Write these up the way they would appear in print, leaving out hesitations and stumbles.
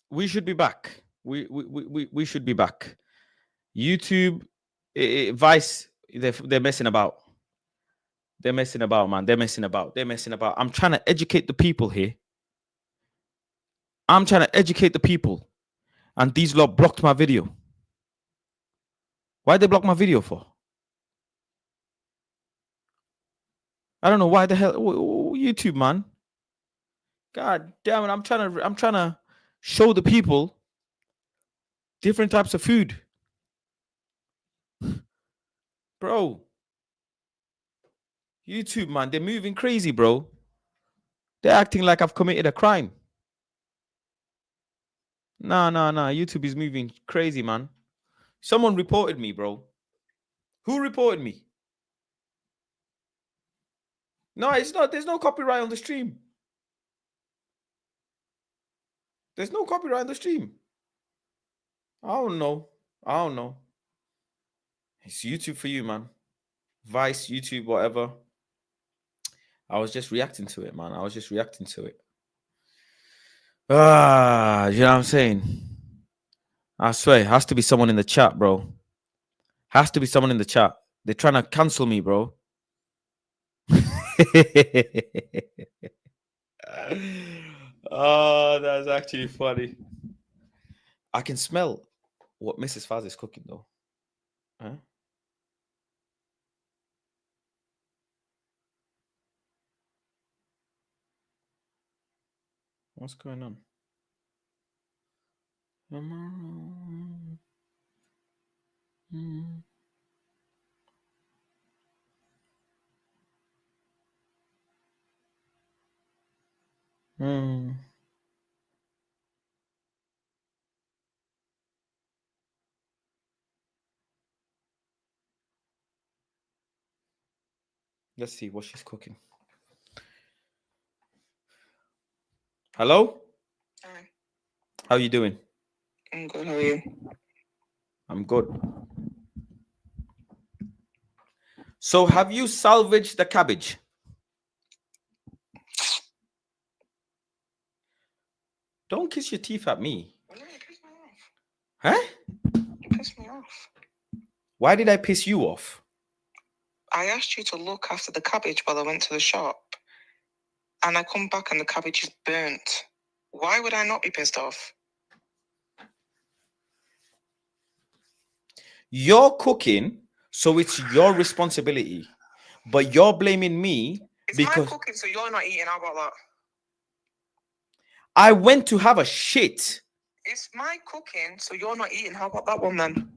we should be back. We should be back. YouTube, Vice, they're messing about. They're messing about, man. They're messing about. They're messing about. I'm trying to educate the people here. I'm trying to educate the people. And these lot blocked my video. Why they block my video for? I don't know why the hell. YouTube, man. God damn it. I'm trying to show the people different types of food. Bro. YouTube, man, they're moving crazy, bro. They're acting like I've committed a crime. Nah. YouTube is moving crazy, man. Someone reported me, bro. Who reported me? No, it's not. There's no copyright on the stream. There's no copyright on the stream. I don't know. It's YouTube for you, man. Vice, YouTube, whatever. I was just reacting to it, man. You know what I'm saying? I swear, it has to be someone in the chat, bro. Has to be someone in the chat. They're trying to cancel me, bro. Oh, that's actually funny. I can smell what Mrs. Faz is cooking, though. Huh? What's going on? Let's see what she's cooking. Hello? Hi. How you doing? I'm good. How are you? I'm good. So, have you salvaged the cabbage? Don't kiss your teeth at me. Well, no, you pissed me off. Huh? You pissed me off. Why did I piss you off? I asked you to look after the cabbage while I went to the shop. And I come back and the cabbage is burnt. Why would I not be pissed off? You're cooking, so it's your responsibility. But you're blaming me It's because my cooking, so you're not eating. How about that? I went to have a shit. It's my cooking, so you're not eating. How about that one then?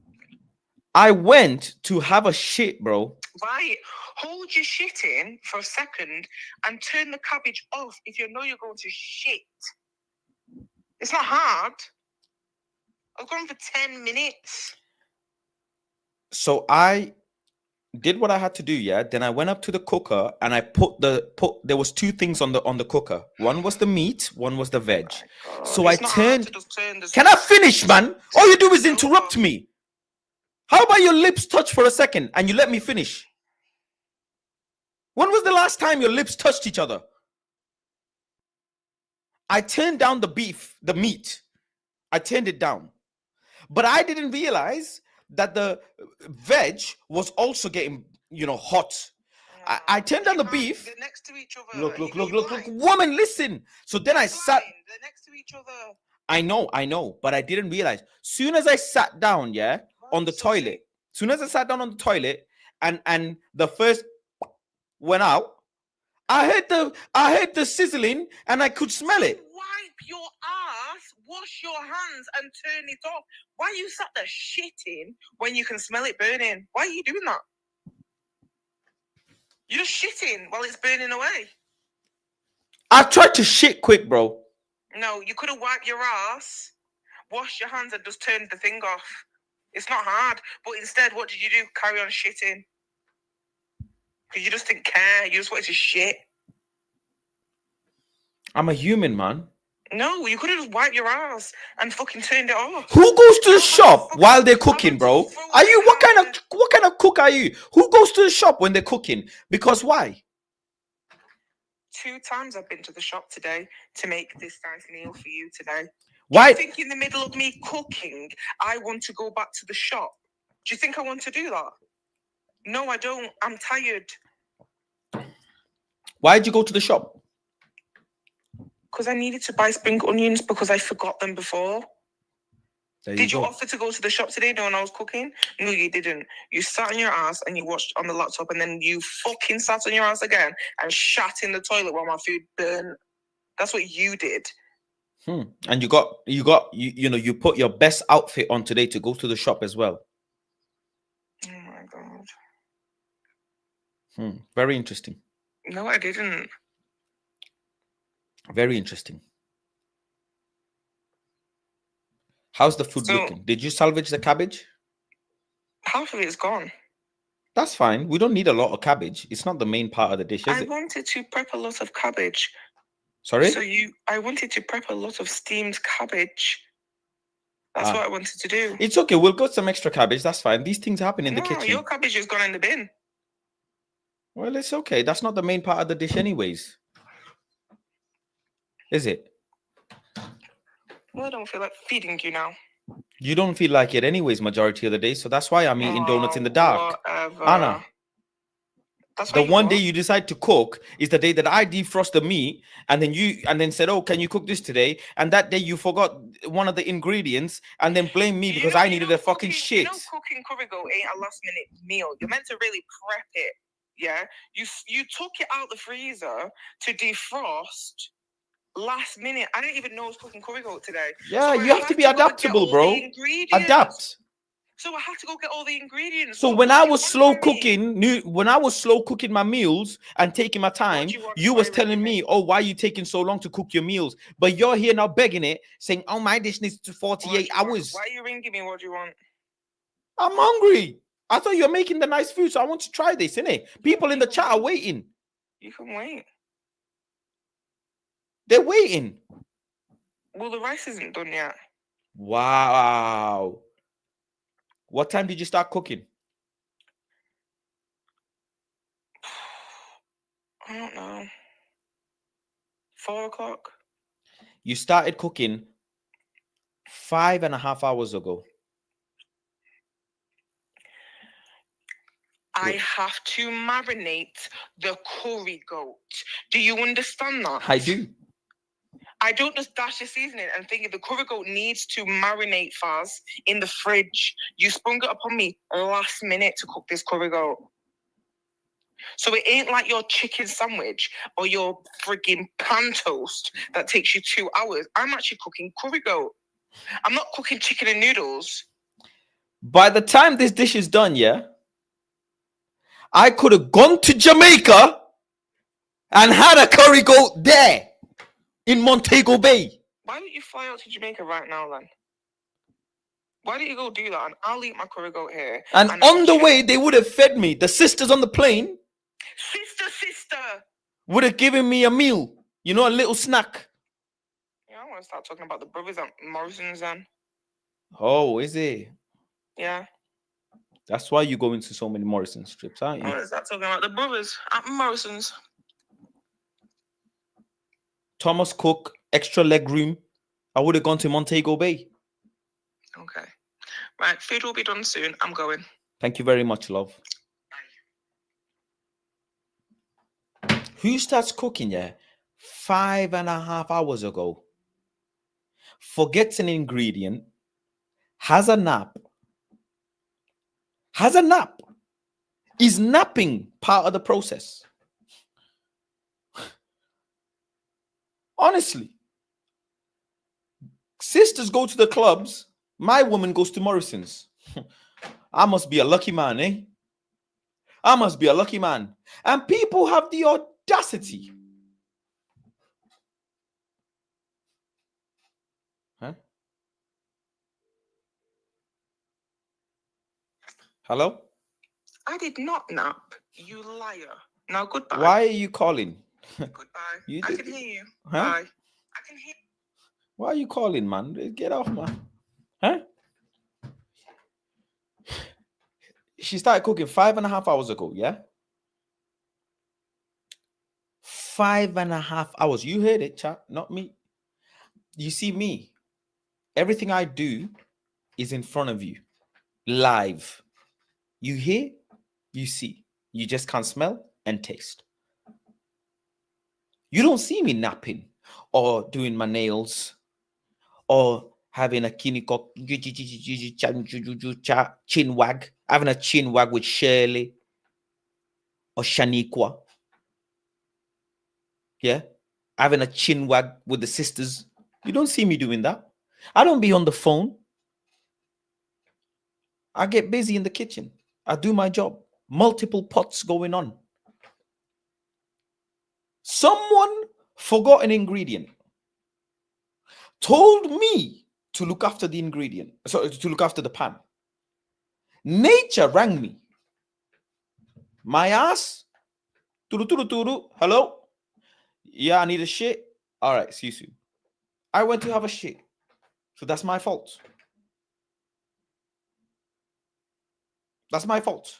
I went to have a shit, bro. Right. Hold your shit in for a second and turn the cabbage off if you know you're going to shit. It's not hard. I've gone for 10 minutes. So I did what I had to do, yeah. Then I went up to the cooker and I put there was two things on the cooker. One was the meat, one was the veg. So I turned. Can I finish, man? All you do is interrupt me. How about your lips touch for a second and you let me finish? When was the last time your lips touched each other? I turned down the meat. I turned it down. But I didn't realize that the veg was also getting, hot. I turned down the beef. They're next to each other. Look. Woman, listen. So then I sat. They're next to each other. I know. But I didn't realize. Soon as I sat down, on the toilet. Soon as I sat down on the toilet and the first went out, I heard the sizzling and I could smell it. Wipe your ass, wash your hands and turn it off. Why you sat there shitting when you can smell it burning? Why are you doing that? You're just shitting while it's burning away. I tried to shit quick, bro. No, you could have wiped your ass, washed your hands and just turned the thing off. It's not hard. But instead, what did you do? Carry on shitting. Because you just didn't care. You just wanted to shit. I'm a human, man. No, you could have just wiped your ass and fucking turned it off. Who goes to the shop while they're cooking, bro? Are you what kind of cook are you? Who goes to the shop when they're cooking? Because why? 2 times I've been to the shop today to make this nice meal for you today. Why? Do you think in the middle of me cooking, I want to go back to the shop? Do you think I want to do that? No, I don't. I'm tired. Why'd you go to the shop? Because I needed to buy spring onions because I forgot them before. Did you offer to go to the shop today when I was cooking? No, you didn't. You sat on your ass and you watched on the laptop, and then you fucking sat on your ass again and shat in the toilet while my food burned. That's what you did. And you put your best outfit on today to go to the shop as well. Oh my God. Very interesting. No, I didn't. Very interesting. How's the food looking? Did you salvage the cabbage? Half of it is gone. That's fine. We don't need a lot of cabbage. It's not the main part of the dish, is it? I wanted to prep a lot of cabbage. Sorry? I wanted to prep a lot of steamed cabbage. That's what I wanted to do. It's okay. We'll got some extra cabbage. That's fine. These things happen in the kitchen. Your cabbage has gone in the bin. Well, it's okay. That's not the main part of the dish anyways. Is it? Well, I don't feel like feeding you now. You don't feel like it anyways majority of the day, so that's why I'm eating donuts in the dark. Whatever. Anna. The one day you decide to cook is the day that I defrost the meat, and then said, "Oh, can you cook this today?" And that day you forgot one of the ingredients, and then blame me because I needed a fucking shit. Cooking curry goat ain't a last minute meal. You're meant to really prep it. Yeah, you took it out the freezer to defrost last minute. I didn't even know I was cooking curry goat today. Yeah, so you have to be adaptable, bro. Adapt. So I had to go get all the ingredients. So when I was slow cooking my meals and taking my time, you was telling me, "Oh, why are you taking so long to cook your meals?" But you're here now begging it, saying, "Oh, my dish needs 48 hours." Why are you ringing me? What do you want? I'm hungry. I thought you were making the nice food, so I want to try this, innit? People in the chat are waiting. You can wait. They're waiting. Well, the rice isn't done yet. Wow. What time did you start cooking? I don't know. 4 o'clock. You started cooking 5.5 hours ago. I have to marinate the curry goat. Do you understand that? I do. I don't just dash the seasoning and think the curry goat needs to marinate fast in the fridge. You sprung it upon me last minute to cook this curry goat. So it ain't like your chicken sandwich or your frigging pan toast that takes you 2 hours. I'm actually cooking curry goat. I'm not cooking chicken and noodles. By the time this dish is done, yeah, I could have gone to Jamaica and had a curry goat there in Montego Bay. Why don't you fly out to Jamaica right now, then? Why don't you go do that and I'll eat my curry goat here? And on the way, they would have fed me. The sisters on the plane. Sister. Would have given me a meal. You know, a little snack. Yeah, I want to start talking about the brothers at Morrison's then. Oh, is it? Yeah. That's why you go into so many Morrison strips, aren't you? I want to start talking about the brothers at Morrison's. Thomas Cook, extra leg room. I would have gone to Montego Bay. Okay. Right, food will be done soon. I'm going. Thank you very much, love. Who starts cooking, 5.5 hours ago? Forgets an ingredient, has a nap. Is napping part of the process? Honestly. Sisters go to the clubs. My woman goes to Morrison's. I must be a lucky man, eh? I must be a lucky man. And people have the audacity. Huh? Hello? I did not nap. You liar. Now, goodbye. Why are you calling? Goodbye. I can hear you. Huh? Bye. I can hear. Why are you calling, man? Get off, man. Huh? She started cooking 5.5 hours ago, yeah? 5.5 hours. You heard it, chat, not me. You see me. Everything I do is in front of you, live. You hear, you see. You just can't smell and taste. You don't see me napping or doing my nails or having a kiniko chin wag, having a chin wag with Shirley or Shaniqua. Yeah, having a chin wag with the sisters. You don't see me doing that. I don't be on the phone. I get busy in the kitchen. I do my job. Multiple pots going on. Someone forgot an ingredient, told me to look after the ingredient, so to look after the pan. Nature rang me. My ass. Turu turu turu. Hello. Yeah, I need a shit. All right, see you soon. I went to have a shit. So that's my fault. That's my fault.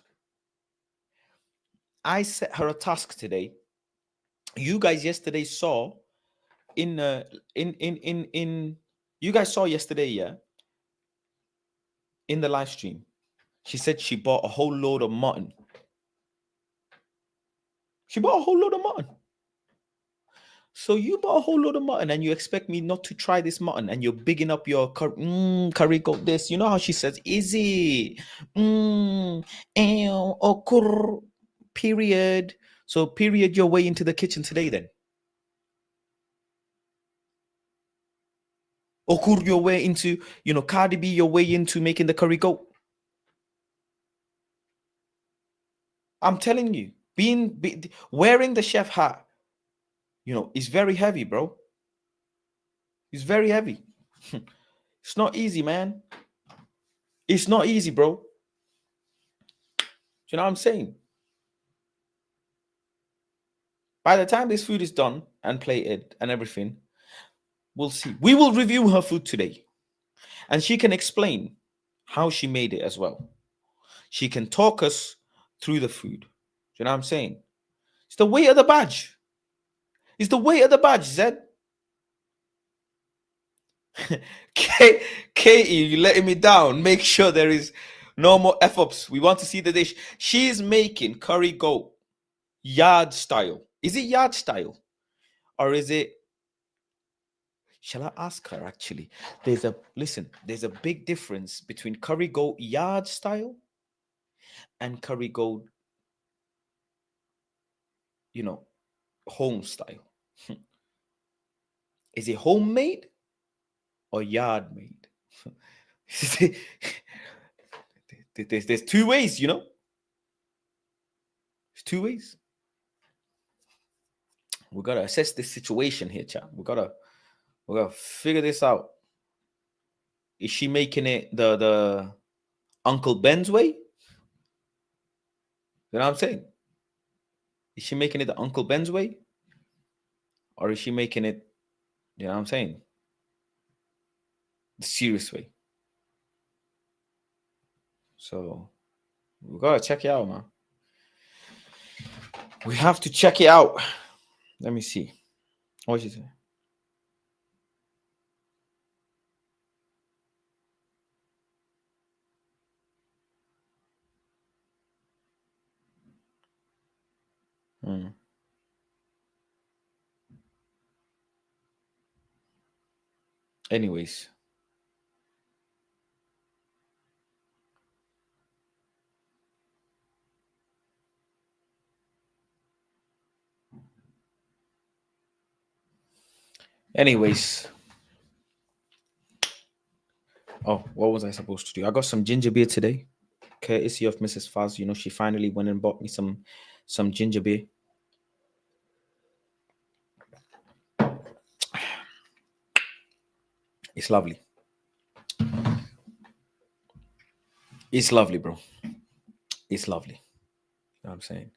I set her a task today. You guys yesterday saw in you guys saw yesterday, yeah, in the live stream. She said she bought a whole load of mutton. She bought a whole load of mutton. So you bought a whole load of mutton and you expect me not to try this mutton, and you're bigging up your curry goat this. You know how she says, is it? Okur, period. So period your way into the kitchen today then. Okur your way into, Cardi B your way into making the curry goat. I'm telling you, wearing the chef hat, is very heavy, bro. It's very heavy. It's not easy, man. It's not easy, bro. Do you know what I'm saying? By the time this food is done and plated and everything, we'll see. We will review her food today. And she can explain how she made it as well. She can talk us through the food. Do you know what I'm saying? It's the weight of the badge. It's the weight of the badge, Zed. Katie, you letting me down. Make sure there is no more F-ups. We want to see the dish. She's making curry goat yard style. Is it yard style? Or is it... Shall I ask her actually? There's a big difference between curry goat yard style and curry goat, home style. Is it homemade or yard made? There's two ways, There's two ways. We gotta assess this situation here, chat. We gotta figure this out. Is she making it the Uncle Ben's way? You know what I'm saying? Is she making it the Uncle Ben's way? Or is she making it, you know what I'm saying, the serious way? So we gotta check it out, man. We have to check it out. Let me see. What did you say? Anyways. Oh, what was I supposed to do? I got some ginger beer today, courtesy of Mrs. Faz. She finally went and bought me some ginger beer. It's lovely. It's lovely, bro. It's lovely. You know what I'm saying?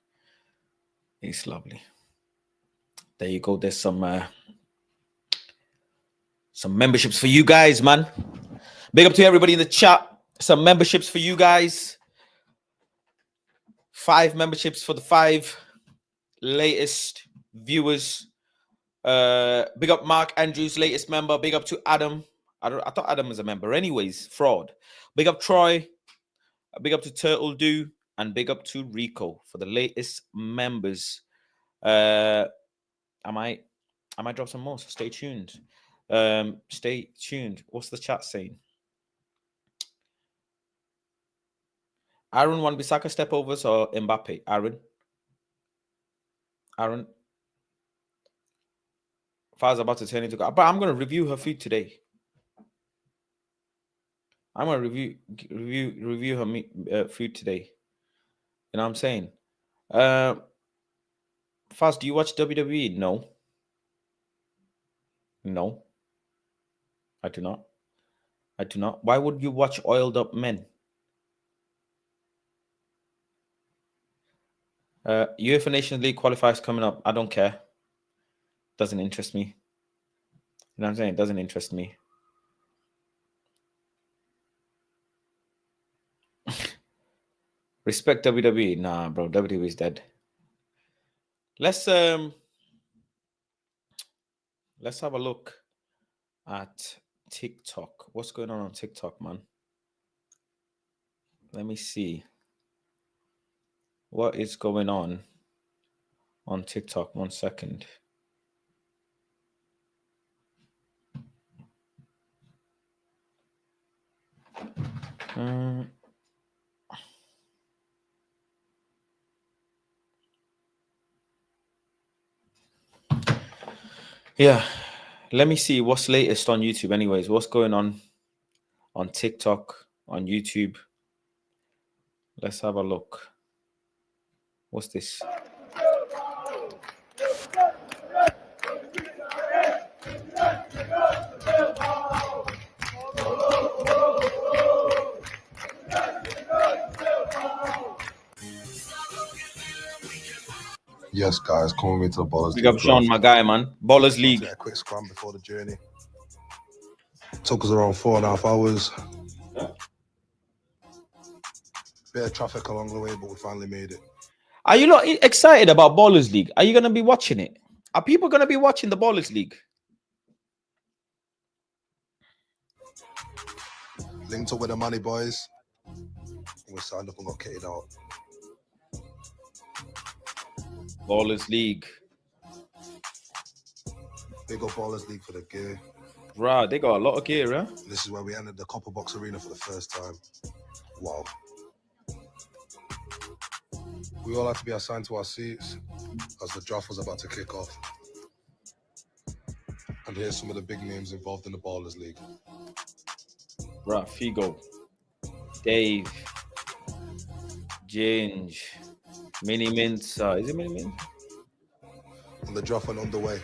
It's lovely. There you go. There's some memberships for you guys, man. Big up to everybody in the chat. Some memberships for you guys. 5 memberships for the 5 latest viewers. Big up Mark Andrews, latest member. Big up to Adam I thought Adam was a member. Anyways, fraud. Big up Troy. Big up to Turtle Do, and big up to Rico for the latest members. I might drop some more, so stay tuned. Stay tuned. What's the chat saying? Aaron Wan-Bissaka step overs or Mbappe? Aaron. Faz about to turn into, but I'm gonna review her food today. I'm gonna review her food today. You know what I'm saying? Faz, do you watch WWE? No. No. I do not. Why would you watch oiled up men? UEFA Nations League qualifiers coming up. I don't care. Doesn't interest me. You know what I'm saying? It doesn't interest me. Respect WWE. Nah, bro. WWE is dead. Let's have a look at TikTok. What's going on TikTok, man? Let me see. What is going on TikTok? 1 second. Yeah, let me see what's latest on YouTube. Anyways, what's going on TikTok, on YouTube? Let's have a look. What's this? Yes, guys, coming into the Ballers League. Big up Sean, my guy, man. Ballers League. A quick scrum before the journey. Took us around 4.5 hours. Bit of traffic along the way, but we finally made it. Are you not excited about Ballers League? Are you going to be watching it? Are people going to be watching the Ballers League? Linked up with the money, boys. We signed up and got kitted out. Ballers League. Big up Ballers League for the gear. Right, they got a lot of gear, huh? This is where we entered the Copper Box Arena for the first time. Wow. We all had to be assigned to our seats as the draft was about to kick off. And here's some of the big names involved in the Ballers League. Right, Figo, Dave, Ginge, Mini Mints. Is it Mini Mint? And the draft went underway.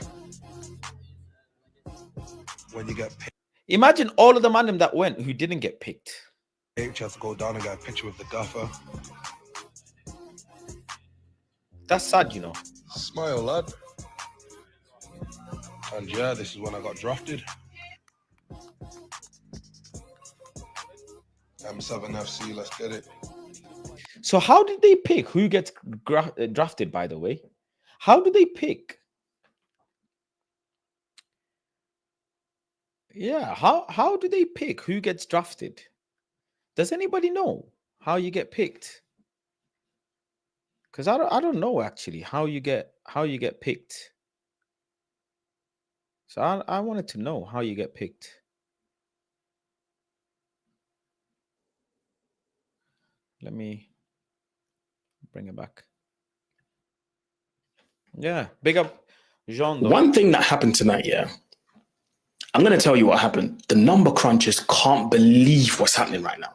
When you get picked, imagine all of the man that went who didn't get picked. you have to go down and get a picture with the gaffer. That's sad, you know. Smile, lad. And yeah, this is when I got drafted. M7FC, let's get it. So how did they pick who gets drafted, by the way? How do they pick? Yeah, how do they pick who gets drafted? Does anybody know how you get picked? Because I don't know actually how you get picked. So I wanted to know how you get picked. Let me bring it back. Yeah, big up Jean. One thing that happened tonight, yeah. I'm going to tell you what happened. The number crunchers can't believe what's happening right now.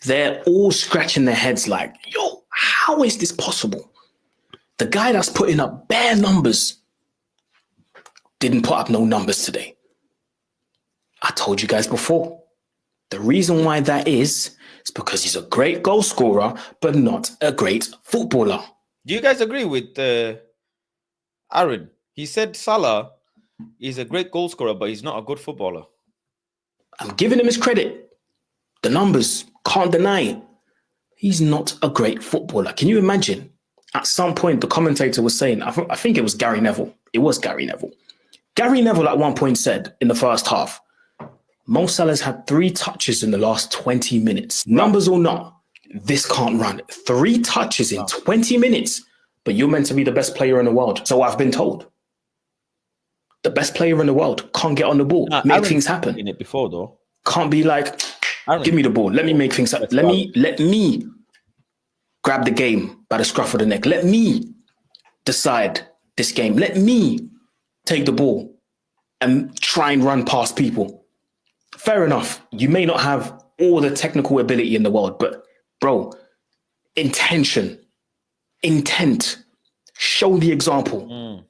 They're all scratching their heads like, yo, how is this possible? The guy that's putting up bare numbers didn't put up no numbers today. I told you guys before. The reason why that is because he's a great goal scorer, but not a great footballer. Do you guys agree with Aaron? He said Salah is a great goal scorer, but he's not a good footballer. I'm giving him his credit. The numbers, can't deny it. He's not a great footballer. Can you imagine? At some point, the commentator was saying, I think it was Gary Neville. It was Gary Neville. Gary Neville at one point said in the first half, Mo Salah's had 3 touches in the last 20 minutes. Numbers or not, this can't run. 3 touches in 20 minutes, but you're meant to be the best player in the world. So I've been told. The best player in the world can't get on the ball, make things happen. In it before though, can't be like, give me the ball. Let me make things happen. Let me grab the game by the scruff of the neck. Let me decide this game. Let me take the ball and try and run past people. Fair enough. You may not have all the technical ability in the world, but bro, intent, show the example.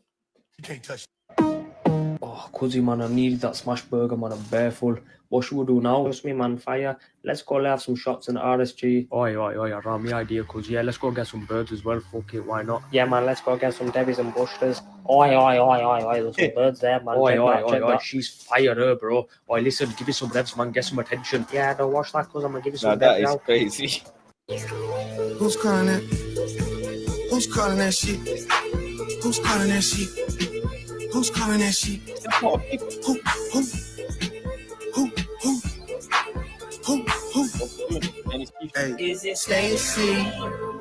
You can't touch. Oh, cuzzy, man, I need that smash burger, man. I'm bareful. What should we do now? Trust me, man, fire. Let's go have some shots in RSG. Oi, around me idea, cuz. Yeah, let's go get some birds as well. Fuck it, why not? Yeah, man, let's go get some Debbie's and Bushers. Oi. There's some birds there, man. Oi. She's fire her, bro. Oi, listen, give me some revs, man. Get some attention. Yeah, don't watch that, cuz. I'm gonna give you some that revs is now. crazy. Who's calling that? Who's calling that shit? Who's calling that shit? Who's calling that shit? Who? Hey. Is it Stacy?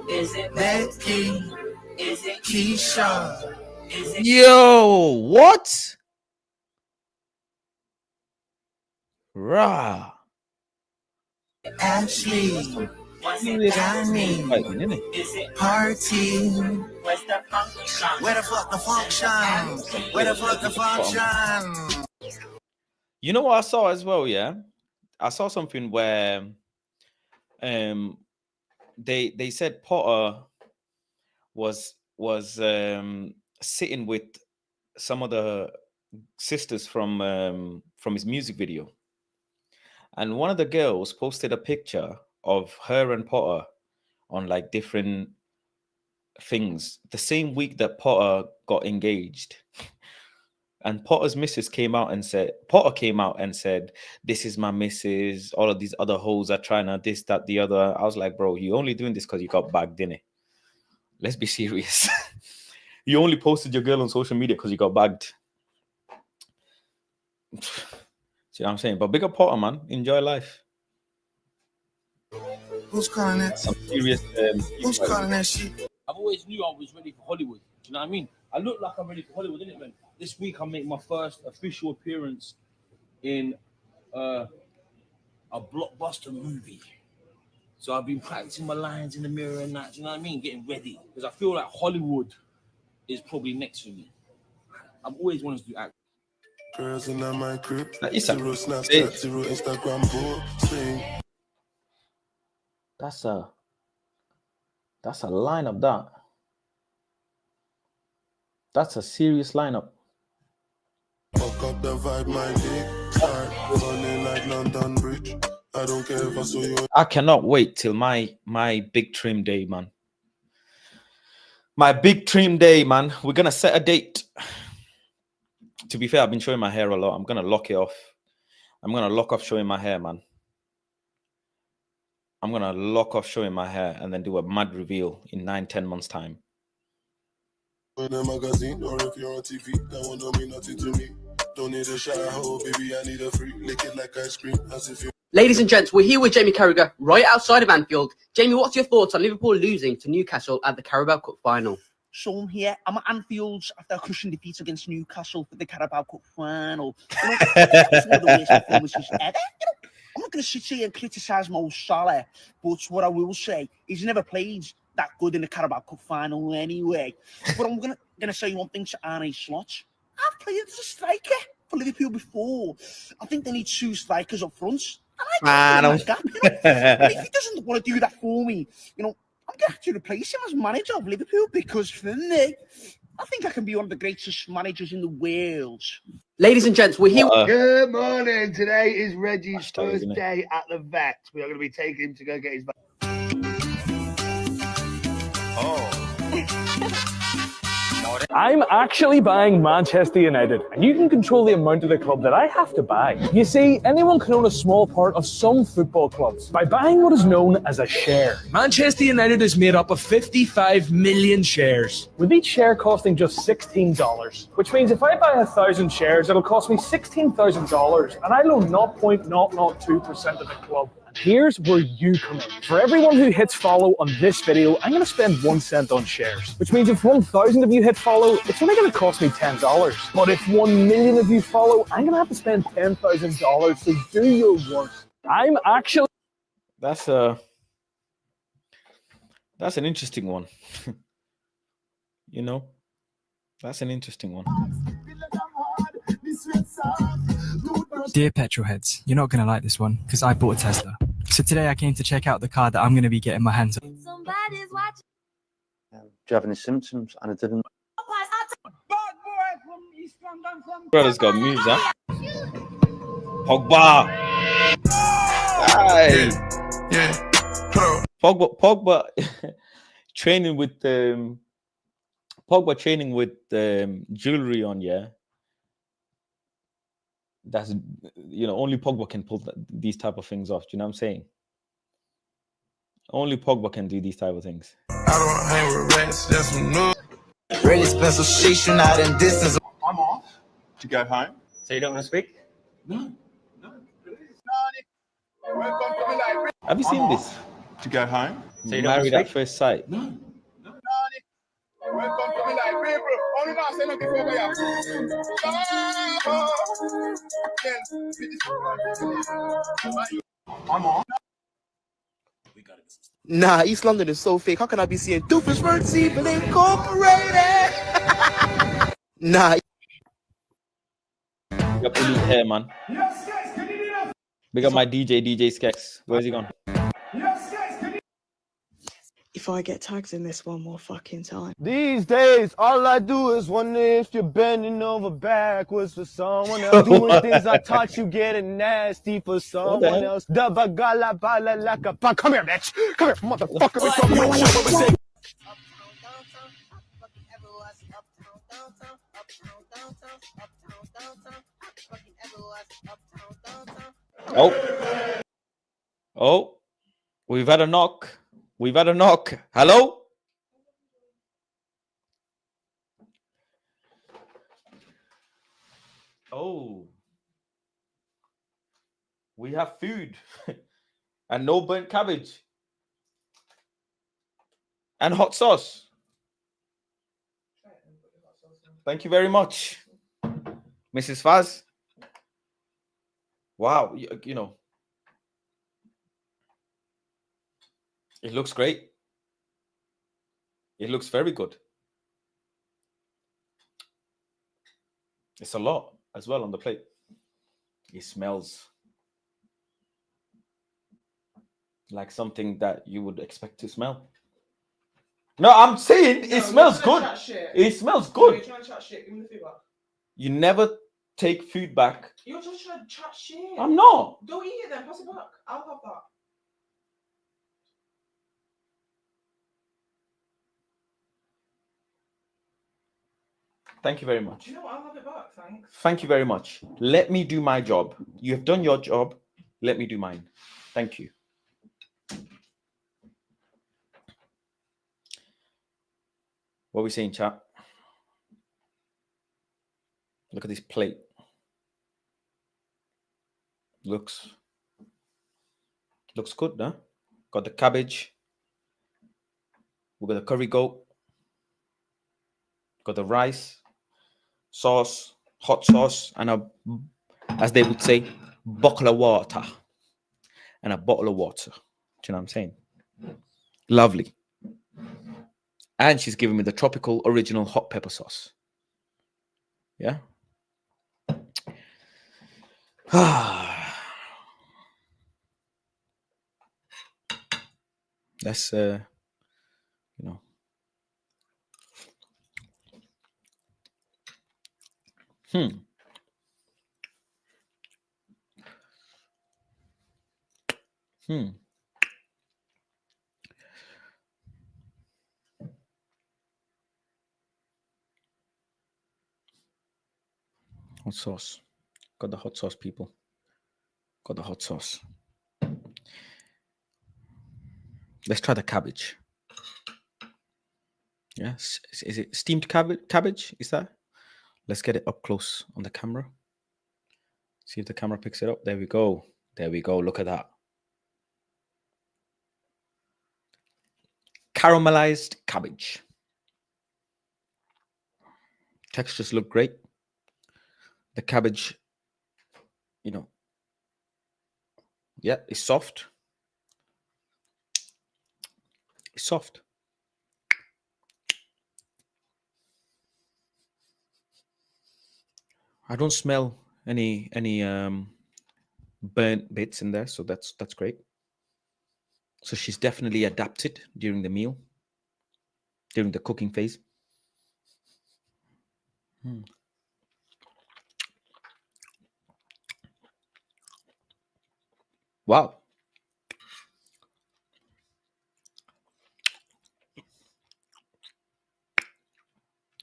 Is it Becky? Is it Keisha? Is it Yo, what? Rah. Ashley? Johnny? Is it Party? Where's the function? Where the fuck the function? Where the fuck the function? You know what I saw as well, yeah? I saw something where they said Potter was sitting with some of the sisters from his music video. And one of the girls posted a picture of her and Potter on like different things the same week that Potter got engaged. And Potter's missus came out and said, this is my missus. All of these other hoes are trying to this, that, the other. I was like, bro, you only doing this because you got bagged, innit? Let's be serious. You only posted your girl on social media because you got bagged. See what I'm saying? But big up Potter, man. Enjoy life. Who's calling that? Some serious. Who's calling that shit? I've always knew I was ready for Hollywood. Do you know what I mean? I look like I'm ready for Hollywood, innit, man? This week I make my first official appearance in a blockbuster movie. So I've been practicing my lines in the mirror and that. Do you know what I mean? Getting ready because I feel like Hollywood is probably next for me. I've always wanted to do acting. Girls in my crib. It's Zero Snapchat, zero Instagram, That's a lineup. That's a serious lineup. Fuck up the vibe, my dick. Start running like London Bridge. I don't care if I saw you. I cannot wait till my big trim day, man. My big trim day, man. We're gonna set a date. To be fair, I've been showing my hair a lot. I'm gonna lock it off. I'm gonna lock off showing my hair, man. I'm gonna lock off showing my hair and then do a mad reveal in 9-10 months time. In a magazine or if you're on TV, that one don't mean nothing to me. Don't need a shower, oh baby, I need a free. Lick it like ice cream, as if you. Ladies and gents, we're here with Jamie Carragher, right outside of Anfield. Jamie, what's your thoughts on Liverpool losing to Newcastle at the Carabao Cup final? Sean here. I'm at Anfield after a crushing defeat against Newcastle for the Carabao Cup final. You know, it's one of the worst performances ever. You know, I'm not going to sit here and criticise Mo Salah, but what I will say is he never played that good in the Carabao Cup final anyway. But I'm going to say one thing to Arne Slot. I've played as a striker for Liverpool before. I think they need 2 strikers up front. And I can't do that gap, you know? But if he doesn't want to do that for me, you know, I'm going to have to replace him as manager of Liverpool because for me, I think I can be one of the greatest managers in the world. Ladies and gents, we're here. Good morning. Today is Reggie's first day at the vet. We are going to be taking him to go get his vaccine. Oh. No, I'm actually buying Manchester United, and you can control the amount of the club that I have to buy. You see, anyone can own a small part of some football clubs by buying what is known as a share. Manchester United is made up of 55 million shares, with each share costing just $16, which means if I buy 1,000 shares, it'll cost me $16,000, and I own 0.002% of the club. Here's where you come in. For everyone who hits follow on this video, I'm going to spend 1 cent on shares, which means if 1,000 of you hit follow, it's only going to cost me $10. But if 1 million of you follow, I'm going to have to spend $10,000, so do your worst. I'm actually... That's an interesting one. You know, that's an interesting one. Dear petrolheads, you're not going to like this one because I bought a Tesla. So today I came to check out the car that I'm going to be getting my hands on. Somebody's watching. Do you have any symptoms? And I didn't. Brother's got moves, huh? Pogba. Aye. Yeah. Pogba training with jewelry on, yeah. That's, you know, only Pogba can pull these type of things off. Do you know what I'm saying? Only Pogba can do these type of things. I don't hang with rats, that's some new. Really special shit, you're not in distance. I'm off to go home. So you don't want to speak? No. Have you seen this? To go home. So you don't Married at first sight. No. I'm on. Nah, East London is so fake. How can I be seeing Doofenshmirtz People Incorporated? Nah. Big up Elite Hair, man. Big up my DJ Skex. Where's he gone? If I get tags in this one more fucking time. These days, all I do is wonder if you're bending over backwards for someone else. Doing things I taught you, getting nasty for someone else. Da bagala bala laka pa. Come here, bitch. Come here, motherfucker. Oh, we've had a knock. Hello? Oh. We have food. And no burnt cabbage. And hot sauce. Thank you very much, Mrs. Faz. Wow, you know. It looks great. It looks very good. It's a lot as well on the plate. It smells like something that you would expect to smell. No, I'm saying it smells good. It smells good. You're trying to chat shit. Give me the food back. You never take food back. You're just trying to chat shit. I'm not. Don't eat it then. Pass it back. I'll have that. Thank you very much. You know what? I'll have it back. Thanks. Thank you very much. Let me do my job. You have done your job. Let me do mine. Thank you. What are we saying, chat? Look at this plate. Looks good, huh? Got the cabbage. We got the curry goat. Got the rice, sauce, hot sauce, and a, as they would say, bottle of water. And a bottle of water. Do you know what I'm saying? Lovely. And she's giving me the tropical original hot pepper sauce. Yeah. That's you know. Hot sauce. Got the hot sauce, people. Got the hot sauce. Let's try the cabbage. Yes. Is it steamed cabbage? Is that? Let's get it up close on the camera. See if the camera picks it up. There we go. There we go. Look at that. Caramelized cabbage. Textures look great. The cabbage, yeah, it's soft. It's soft. I don't smell any burnt bits in there, so that's great. So she's definitely adapted during the meal, during the cooking phase. Wow.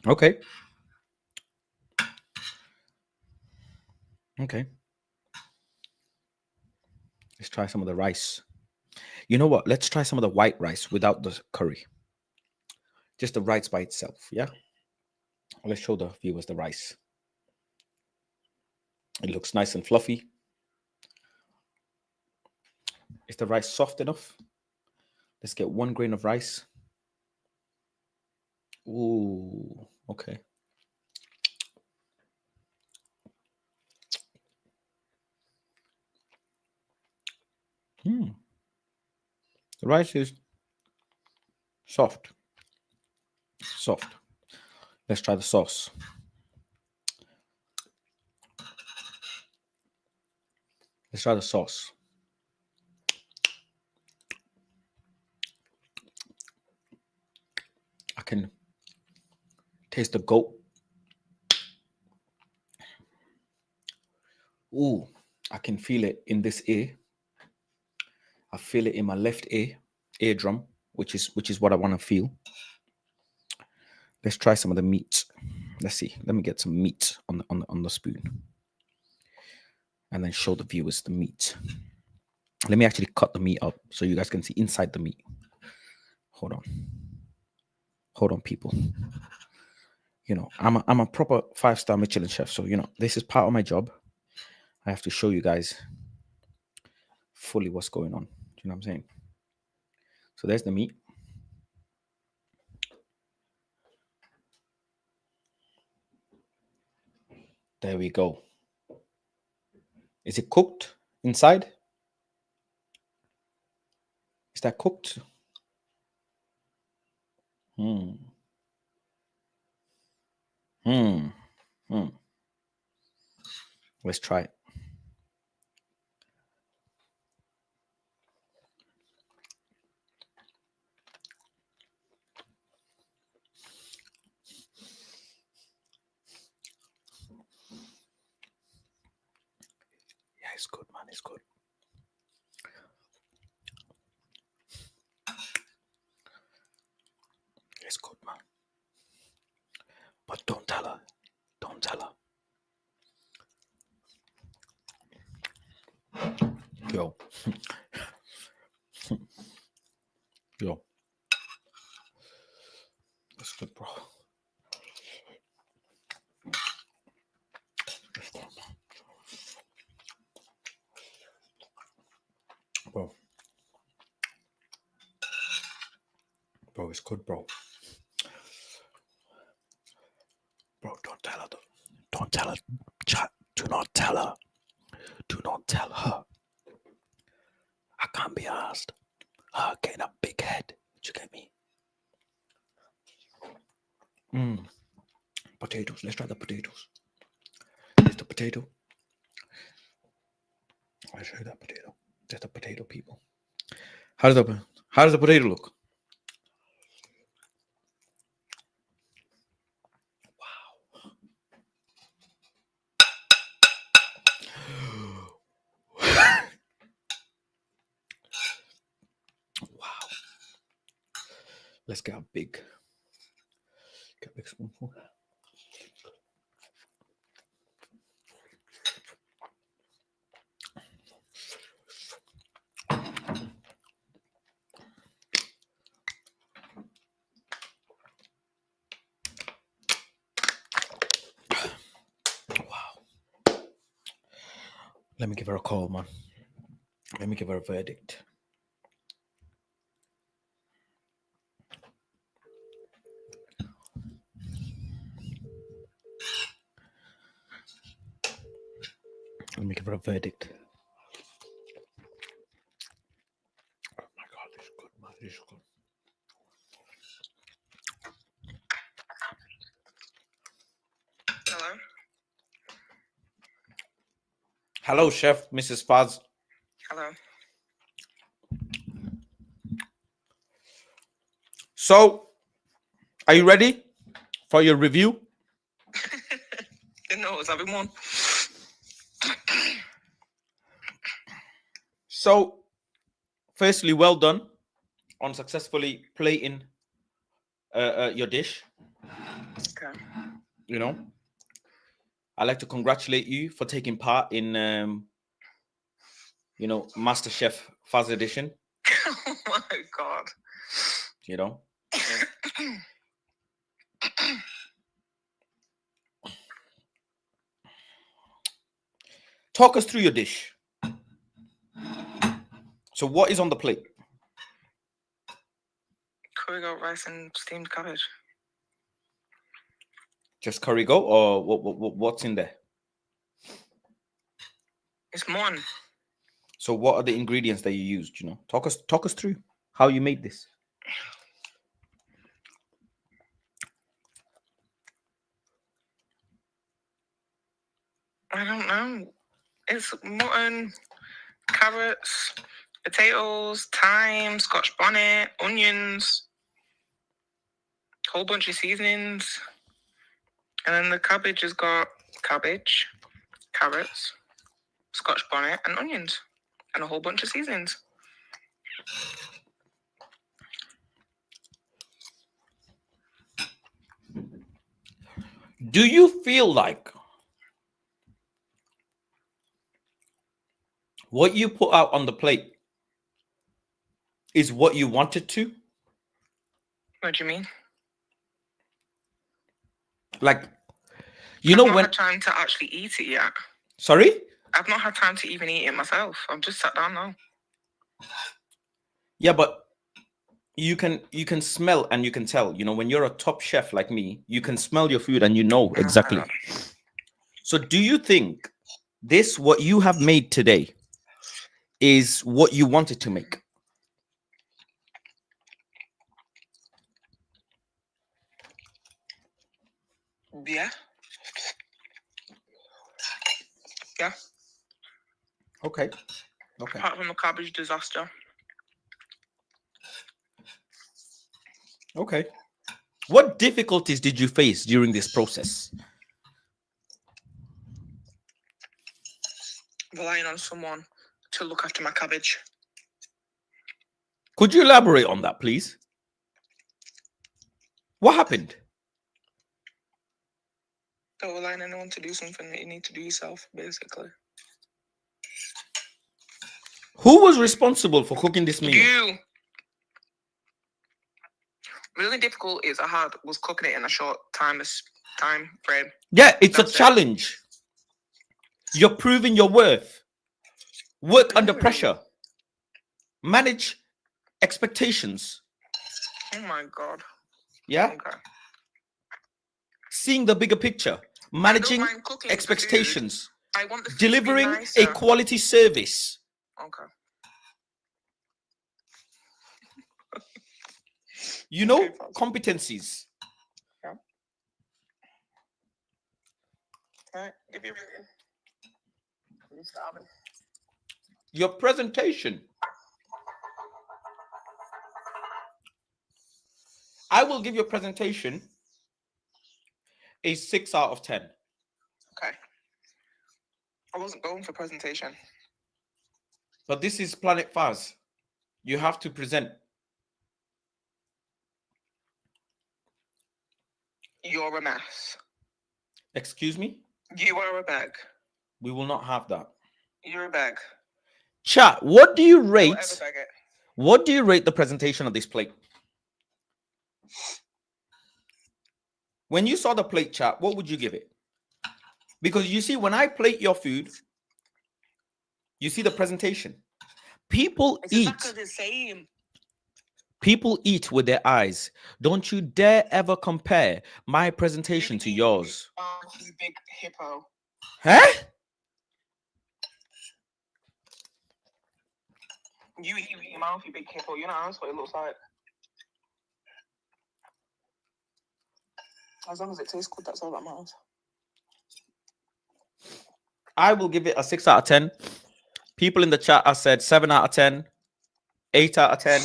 Okay. Okay. Let's try some of the rice. You know what? Let's try some of the white rice without the curry. Just the rice by itself, yeah? Let's show the viewers the rice. It looks nice and fluffy. Is the rice soft enough? Let's get 1 grain of rice. Ooh, okay. The rice is soft. Soft. Let's try the sauce. Let's try the sauce. I can taste the goat. Ooh, I can feel it in this ear. I feel it in my left eardrum, which is what I want to feel. Let's try some of the meat. Let's see. Let me get some meat on the spoon, and then show the viewers the meat. Let me actually cut the meat up so you guys can see inside the meat. Hold on, people. I'm a proper 5-star Michelin chef, so this is part of my job. I have to show you guys fully what's going on. Do you know what I'm saying? So there's the meat. There we go. Is it cooked inside? Is that cooked? Let's try it. Yeah, it's good, man. It's good. It's good, man. But don't tell her. Don't tell her. Yo. Yo. That's good, bro. Bro, it's good, bro. Bro, don't tell her. Don't tell her. Chat. Do not tell her. Do not tell her. I can't be asked. Her getting a big head. Do you get me? Potatoes. Let's try the potatoes. Here's the potato. I'll show you that potato. There's the potato, people. How does the potato look? Wow. Let's get a big spoonful. Let me give her a call, man. Let me give her a verdict. Let me give her a verdict. Oh my God, this is good, man. This is good. Hello? Hello, Chef, Mrs. Faz. Hello. So, are you ready for your review? No, it's having one. So, firstly, well done on successfully plating your dish. Okay. You know, I'd like to congratulate you for taking part in, you know, Masterchef Faz Edition. Oh my God. You know, talk us through your dish. So, what is on the plate? Curry goat rice and steamed cabbage. Just curry goat, or what's in there? It's mutton. So, what are the ingredients that you used? You know, talk us through how you made this. I don't know. It's mutton, carrots, potatoes, thyme, scotch bonnet, onions, whole bunch of seasonings. And then the cabbage has got cabbage, carrots, scotch bonnet, and onions. And a whole bunch of seasonings. Do you feel like what you put out on the plate is what you wanted to? What do you mean? Like, you know, I've not when had time to actually eat it yet. Sorry? I've not had time to even eat it myself. I've just sat down now. Yeah, but you can smell and you can tell. You know, when you're a top chef like me, you can smell your food and you know exactly. So do you think this, what you have made today, is what you wanted to make? Yeah. Yeah. Okay. Okay. Apart from the cabbage disaster. Okay. What difficulties did you face during this process? Relying on someone to look after my cabbage. Could you elaborate on that, please? What happened? Don't rely on anyone to do something that you need to do yourself, basically. Who was responsible for cooking this meal? You. Really difficult is I had was cooking it in a short time frame. Yeah, it's That's a challenge. You're proving your worth. Work under pressure. Manage expectations. Oh my God. Yeah. Okay. Seeing the bigger picture. Managing expectations. I want the food delivering to be nicer. a quality service. Okay. You know, competencies. Yeah. All right, give you a rating. I'm starving. Your presentation. I will give your presentation a 6 out of 10. Okay. I wasn't going for presentation. But this is Planetfaz. You have to present. You're a mess. Excuse me? You are a bag. We will not have that. You're a bag. Chat, what do you Don't rate? ever bag it. What do you rate the presentation of this plate? When you saw the plate, chat, what would you give it? Because you see, when I plate your food, You see the presentation. People It's eat. exactly the same. People eat with their eyes. Don't you dare ever compare my presentation to yours. You big hippo. Huh? You eat with your mouth, you big hippo. You know that's what it looks like. As long as it tastes good, that's all that matters. I will give it a 6 out of 10. People in the chat have said 7 out of 10, 8 out of 10,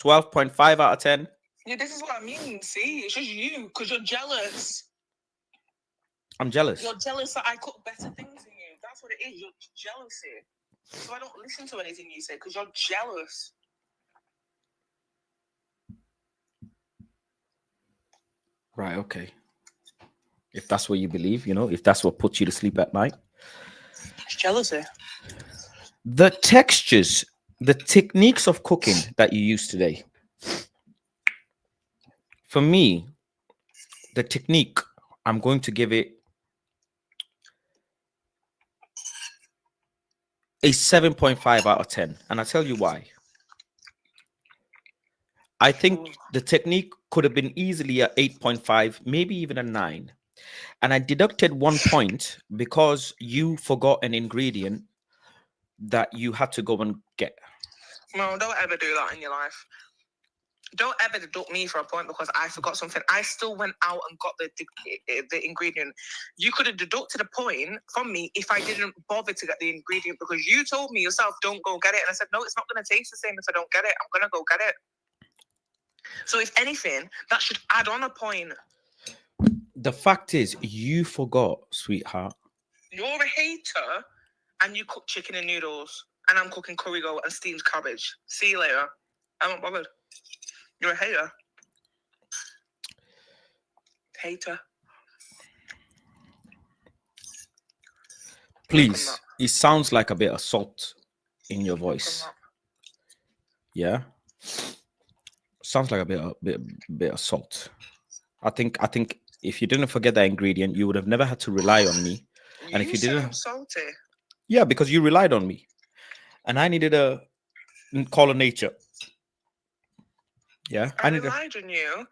12.5 out of 10. Yeah, this is what I mean. See, it's just you because you're jealous. I'm jealous. You're jealous that I cook better things than you. That's what it is. You're jealousy. So I don't listen to anything you say because you're jealous. Right, okay. If that's what you believe, if that's what puts you to sleep at night. It's jealousy. The textures, the techniques of cooking that you use today. For me, the technique, I'm going to give it a 7.5 out of 10. And I'll tell you why. I think the technique could have been easily a 8.5, maybe even a 9. And I deducted 1 point because you forgot an ingredient that you had to go and get. No, don't ever do that in your life. Don't ever deduct me for a point because I forgot something. I still went out and got the ingredient. You could have deducted a point from me if I didn't bother to get the ingredient because you told me yourself, don't go get it. And I said, no, it's not going to taste the same if I don't get it. I'm going to go get it. So if anything, that should add on a point. The fact is, you forgot, sweetheart. You're a hater and you cook chicken and noodles and I'm cooking curry goat and steamed cabbage. See you later. I'm not bothered. You're a hater. Hater. Please, it sounds like a bit of salt in your voice. Yeah? Sounds like a bit of salt. I think if you didn't forget that ingredient, you would have never had to rely on me. And if you didn't, I'm salty. yeah, because you relied on me, and I needed a call of nature. Yeah, I relied on you.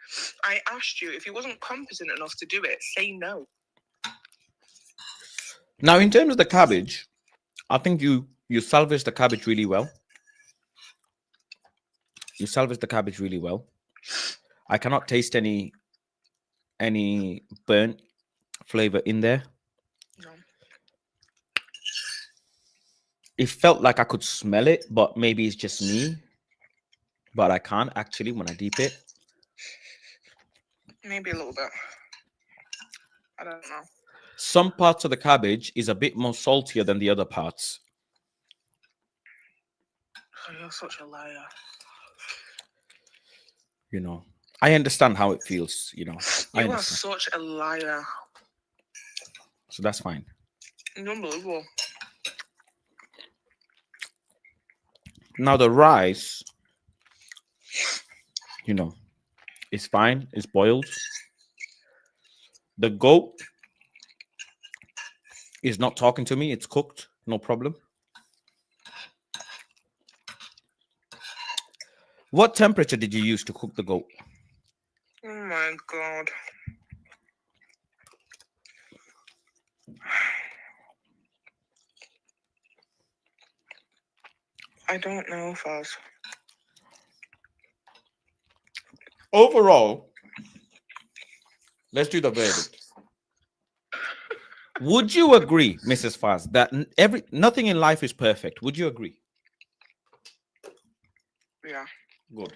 I asked you if you wasn't competent enough to do it, say no. Now, in terms of the cabbage, I think you salvaged the cabbage really well. You salvaged the cabbage really well. I cannot taste any burnt flavor in there. No. It felt like I could smell it, but maybe it's just me. But I can't actually when I deep it. Maybe a little bit. I don't know. Some parts of the cabbage is a bit more saltier than the other parts. Oh, you're such a liar. I understand how it feels, You are such a liar. So that's fine. Unbelievable. Now the rice, it's fine. It's boiled. The goat is not talking to me. It's cooked. No problem. What temperature did you use to cook the goat? Oh my God. I don't know, Faz. Overall, let's do the verdict. Would you agree, Mrs. Faz, that nothing in life is perfect? Would you agree? Yeah. Good.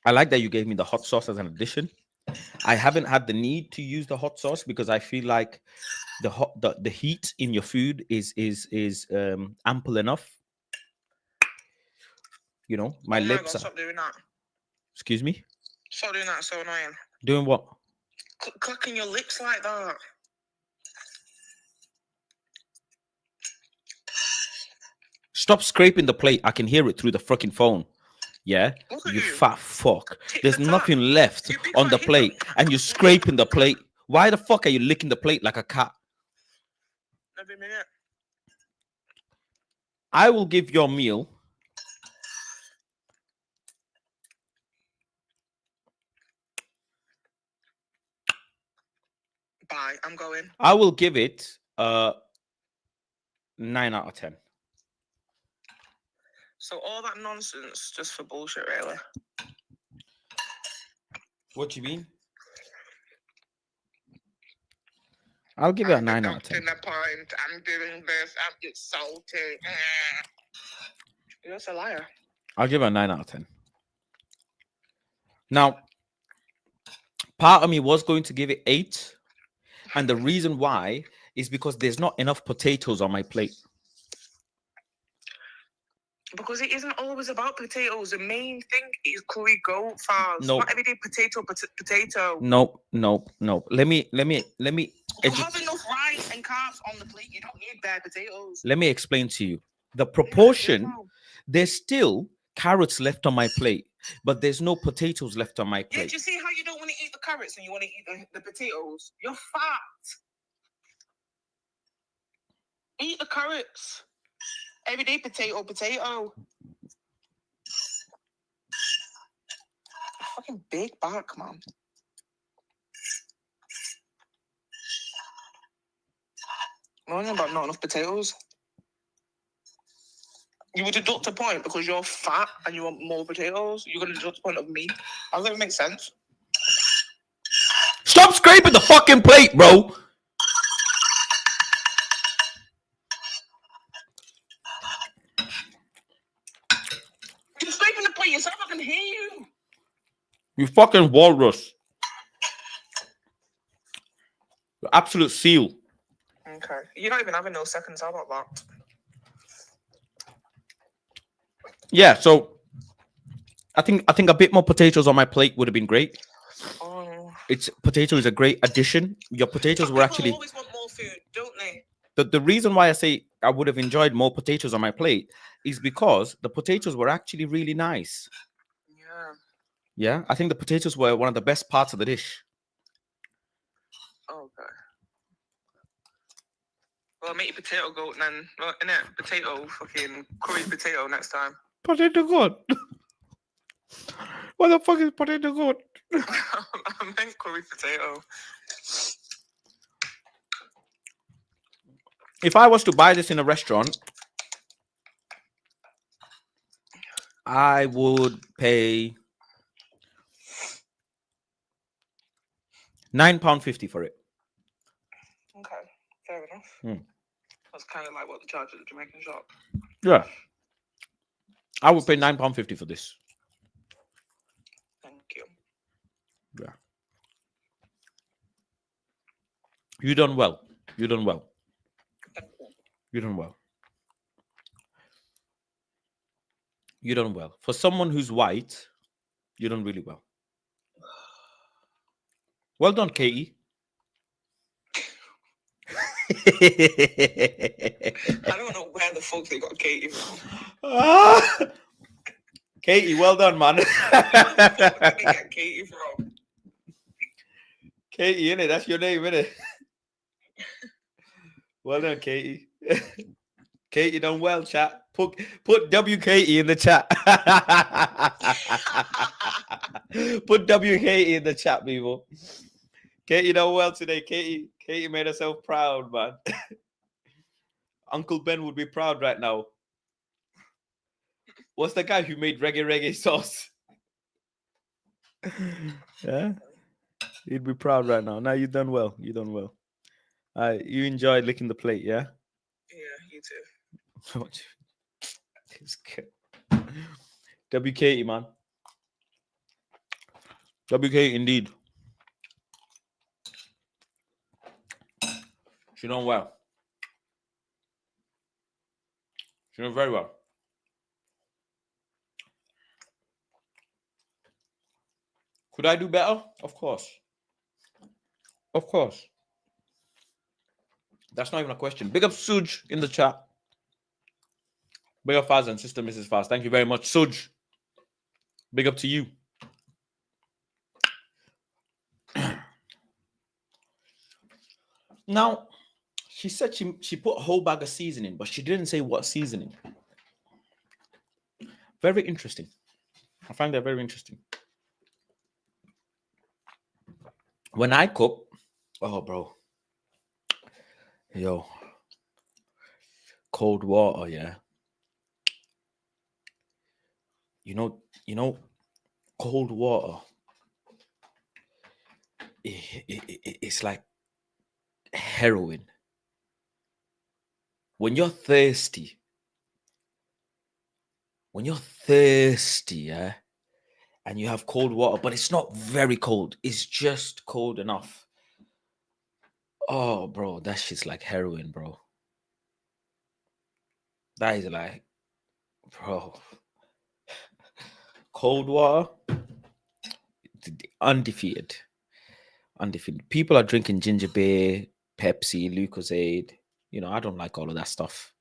I like that you gave me the hot sauce as an addition. I haven't had the need to use the hot sauce because I feel like the heat in your food is ample enough. My lips. God, stop doing that. Excuse me. Stop doing that. It's so annoying. Doing what? Clicking your lips like that. Stop scraping the plate. I can hear it through the fucking phone. Yeah, you fat fuck. There's nothing left on the plate, and you're scraping the plate Why the fuck are you licking the plate like a cat? Every minute. I will give your meal Bye. I'm going. I will give it 9 out of 10. So all that nonsense just for bullshit, really. What do you mean? I'll give it a 9 out of 10. The point. I'm doing this. I'm insulted. You're just a liar. I'll give it a 9 out of 10. Now, part of me was going to give it 8. And the reason why is because there's not enough potatoes on my plate. Because it isn't always about potatoes. The main thing is curry goat farms. Nope. Not everyday potato. No. Let me You have enough rice and carbs on the plate. You don't need bare potatoes. let me explain to you. The proportion, there's still carrots left on my plate, but there's no potatoes left on my Yeah, plate. do you see how you don't want to eat the carrots and you want to eat the potatoes? You're fat. Eat the carrots. Everyday potato. Fucking big back, man. Moaning about not enough potatoes. You would deduct a point because you're fat and you want more potatoes. You're going to deduct a point of me. How does that make sense? Stop scraping the fucking plate, bro. You're scraping the plate yourself. I can hear you. You fucking walrus. You absolute seal. Okay. You're not even having no seconds. How about that? Yeah, so I think a bit more potatoes on my plate would have been great. Potato is a great addition. Your potatoes were actually always want more food, don't they? the reason why I say I would have enjoyed more potatoes on my plate is because the potatoes were actually really nice. Yeah. Yeah, I think the potatoes were one of the best parts of the dish. Okay. Well, make your potato goat and then, well, innit? Potato, fucking curry potato next time. Potato goat. What the fuck is potato goat? I meant curry potato. If I was to buy this in a restaurant, I would pay £9.50 for it. Okay, fair enough. Hmm. That's kind of like what the charge at the Jamaican shop. Yeah. I would pay £9.50 for this. Thank you. Yeah. You done well. You done well. You done well. You done well. For someone who's white, you done really well. Well done, Katie. I don't know where the fuck they got Katie from. Katie, well done, man. Where the fuck did they get Katie from? Katie, innit? That's your name, innit? Well done, Katie. Katie done well, chat. Put WKE in the chat. Put WKE in the chat, people. Katie done well today. Katie made herself proud, man. Uncle Ben would be proud right now. What's the guy who made reggae sauce? Yeah, he'd be proud right now. Now you done well. You done well. You enjoyed licking the plate, yeah? Yeah, you too. It's good. WK, man. WK indeed. She done well. She done very well. Could I do better? Of course. Of course. That's not even a question. Big up Suj in the chat. Big up Faz and Sister Mrs. Faz. Thank you very much, Suj. Big up to you. Now, she said she put a whole bag of seasoning, but she didn't say what seasoning. Very interesting. I find that very interesting. When I cook, oh, bro, yo, cold water, yeah. You know, cold water. It's like heroin. When you're thirsty, yeah, and you have cold water, but it's not very cold, it's just cold enough. Oh, bro, that shit's like heroin, bro. That is like, bro, cold water, undefeated. People are drinking ginger beer, Pepsi, Lucozade. You know, I don't like all of that stuff.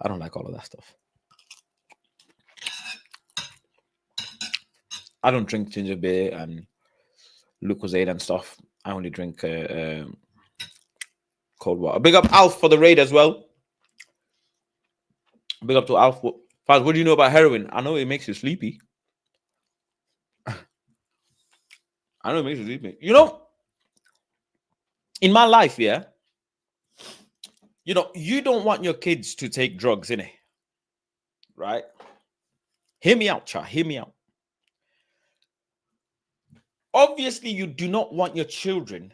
I don't drink ginger beer and Lucozade and stuff. I only drink cold water. Big up Alf for the raid as well. Big up to Alf. Faz, what do you know about heroin? I know it makes you sleepy. I know it makes you sleepy. You know, in my life, yeah, you know, you don't want your kids to take drugs, innit? Right? Hear me out, child. Hear me out. Obviously, you do not want your children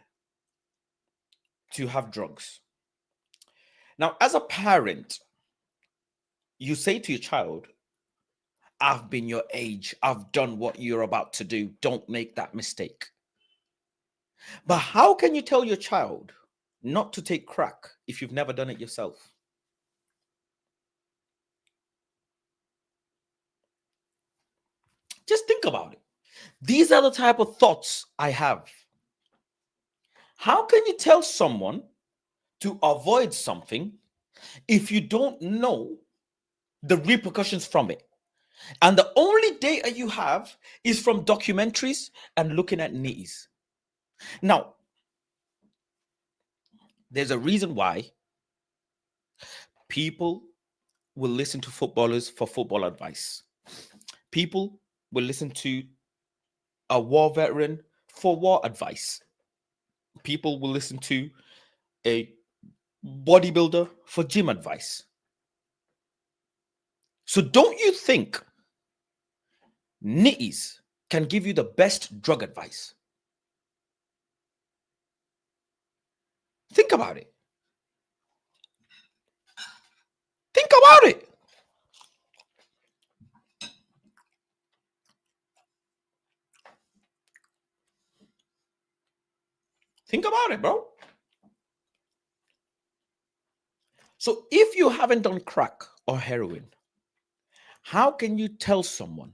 to have drugs. Now, as a parent, you say to your child, I've been your age. I've done what you're about to do. Don't make that mistake. But how can you tell your child not to take crack if you've never done it yourself? Just think about it. These are the type of thoughts I have. How can you tell someone to avoid something if you don't know the repercussions from it? And the only data you have is from documentaries and looking at nitties. Now, there's a reason why people will listen to footballers for football advice. People will listen to a war veteran for war advice. People will listen to a bodybuilder for gym advice. So don't you think nitties can give you the best drug advice? Think about it. Think about it. Think about it, bro. So if you haven't done crack or heroin, how can you tell someone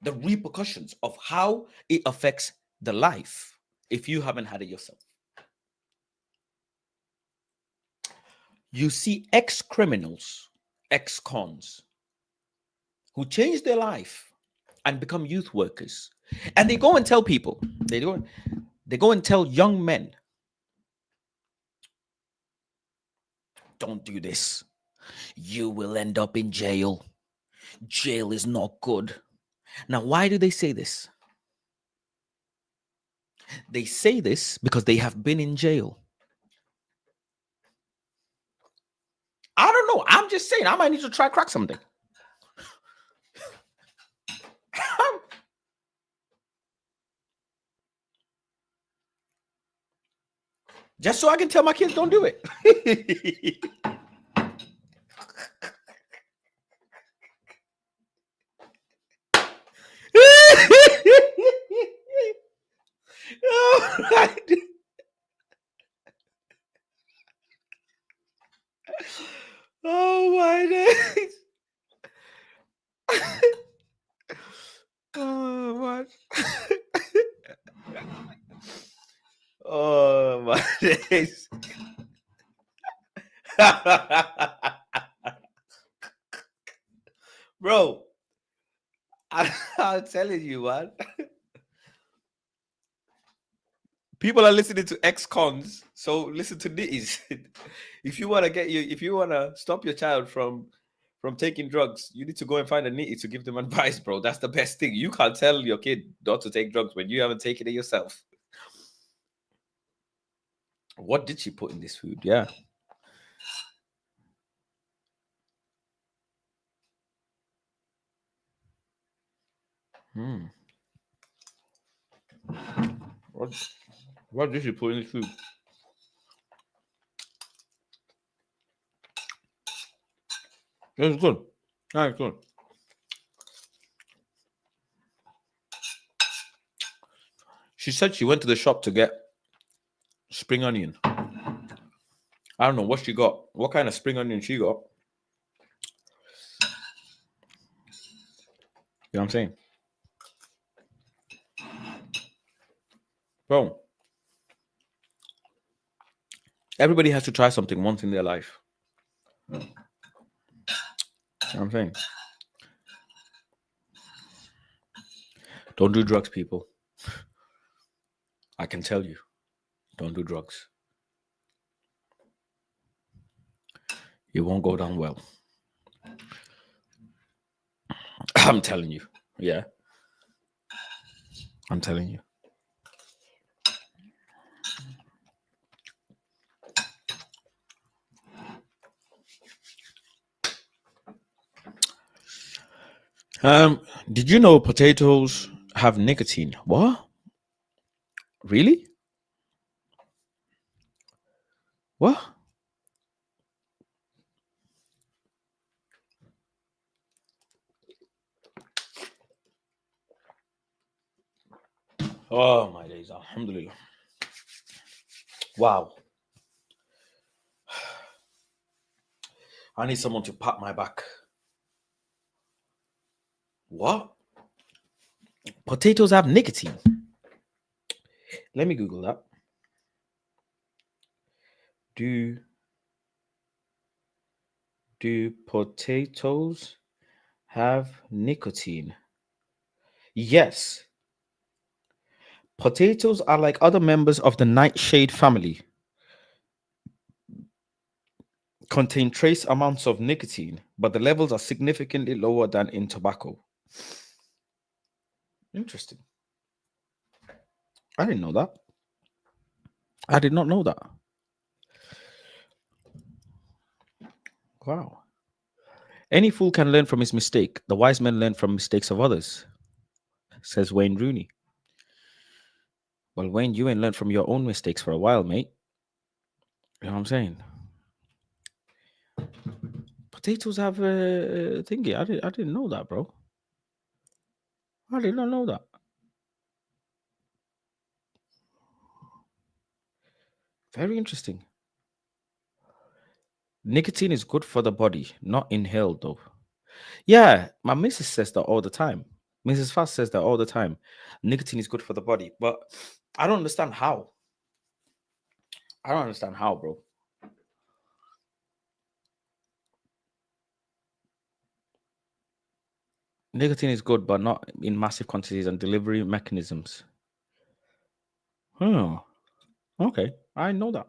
the repercussions of how it affects the life if you haven't had it yourself? You see ex-criminals, ex-cons who change their life and become youth workers, and they go and tell people, they go and tell young men, don't do this. You will end up in jail. Jail is not good. Now, why do they say this? They say this because they have been in jail. I don't know. I'm just saying, I might need to try crack someday. Just so I can tell my kids don't do it. Oh my days. Oh my. Oh my days. Bro, I'm telling you, man. People are listening to ex-cons, so listen to nitties. If you want to stop your child from taking drugs, you need to go and find a nitty to give them advice, bro. That's the best thing. You can't tell your kid not to take drugs when you haven't taken it yourself. What did she put in this food? Yeah. What did she put in this food? It's good. Yeah, it's good. She said she went to the shop to get spring onion. I don't know what she got. What kind of spring onion she got? You know what I'm saying? Bro, everybody has to try something once in their life. You know what I'm saying? Don't do drugs, people. I can tell you. Don't do drugs. It won't go down well. I'm telling you. Yeah. I'm telling you. Did you know potatoes have nicotine? What? Really? What? Oh my days, alhamdulillah. Wow. I need someone to pat my back. What? Potatoes have nicotine? Let me Google that. Do potatoes have nicotine? Yes. Potatoes are like other members of the nightshade family. Contain trace amounts of nicotine, but the levels are significantly lower than in tobacco. Interesting. I didn't know that. I did not know that. Wow. Any fool can learn from his mistake. The wise men learn from mistakes of others, says Wayne Rooney. Well, Wayne, you ain't learned from your own mistakes for a while, mate. You know what I'm saying? Potatoes have a thingy. I didn't know that, bro. I did not know that. Very interesting. Nicotine is good for the body, not inhaled though. Yeah, my missus says that all the time. Mrs. Fast says that all the time. Nicotine is good for the body, but I don't understand how. I don't understand how, bro. Nicotine is good, but not in massive quantities and delivery mechanisms. Oh, okay. I know that.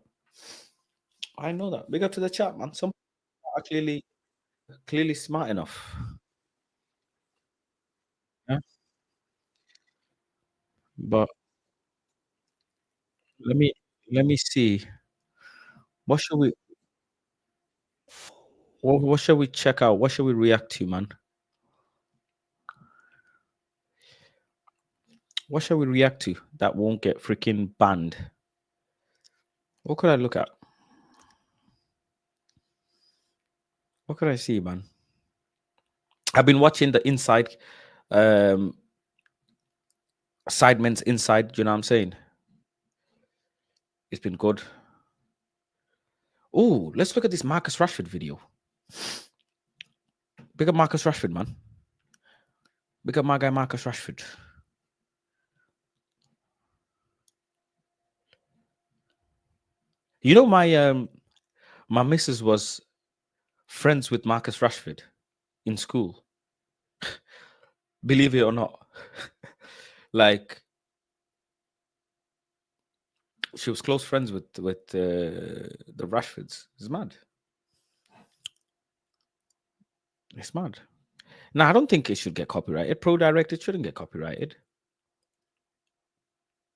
I know that. Big up to the chat, man. Some are clearly smart enough. Yeah. But let me see. What should we what shall we check out? What shall we react to, man? What shall we react to that won't get freaking banned? What could I look at? What could I see, man? I've been watching the Inside, Sidemen's Inside. Do you know what I'm saying? It's been good. Oh, let's look at this Marcus Rashford video. Big up Marcus Rashford, man. Big up my guy Marcus Rashford. You know, my missus was friends with Marcus Rashford in school. Believe it or not. Like, She was close friends with the Rashfords. It's mad. It's mad. No, I don't think it should get copyrighted. Pro Direct, it shouldn't get copyrighted.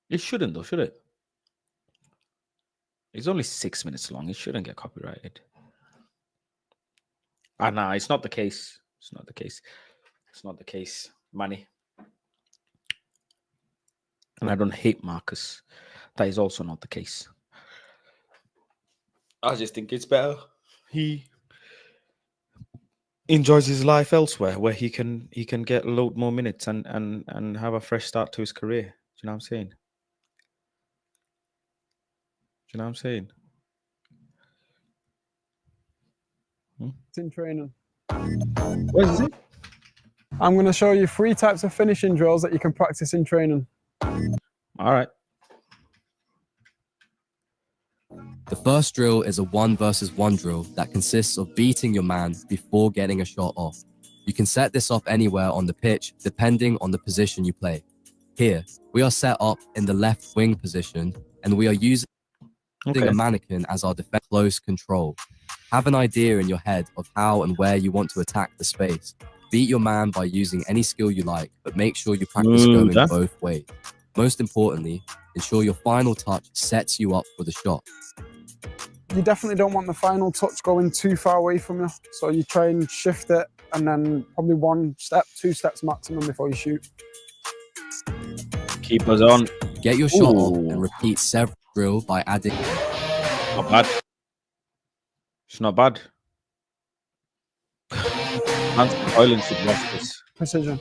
It shouldn't, though, should it? It's only 6 minutes long. It shouldn't get copyrighted. Ah, nah, it's not the case. It's not the case. It's not the case, Manny. And I don't hate Marcus. That is also not the case. I just think it's better. He enjoys his life elsewhere, where he can get a load more minutes and have a fresh start to his career. Do you know what I'm saying? Do you know what I'm saying? It's in training. What is it? I'm going to show you 3 types of finishing drills that you can practice in training. All right. The first drill is a 1 versus 1 drill that consists of beating your man before getting a shot off. You can set this up anywhere on the pitch depending on the position you play. Here, we are set up in the left wing position and we are using a mannequin as our defense. Close control. Have an idea in your head of how and where you want to attack the space. Beat your man by using any skill you like, but make sure you practice going both ways. Most importantly, ensure your final touch sets you up for the shot. You definitely don't want the final touch going too far away from you. So you try and shift it and then probably 1 step, 2 steps maximum before you shoot. Keep us on. Get your shot off and repeat several drill by adding. Not bad. It's not bad. Ireland should watch this. Precision.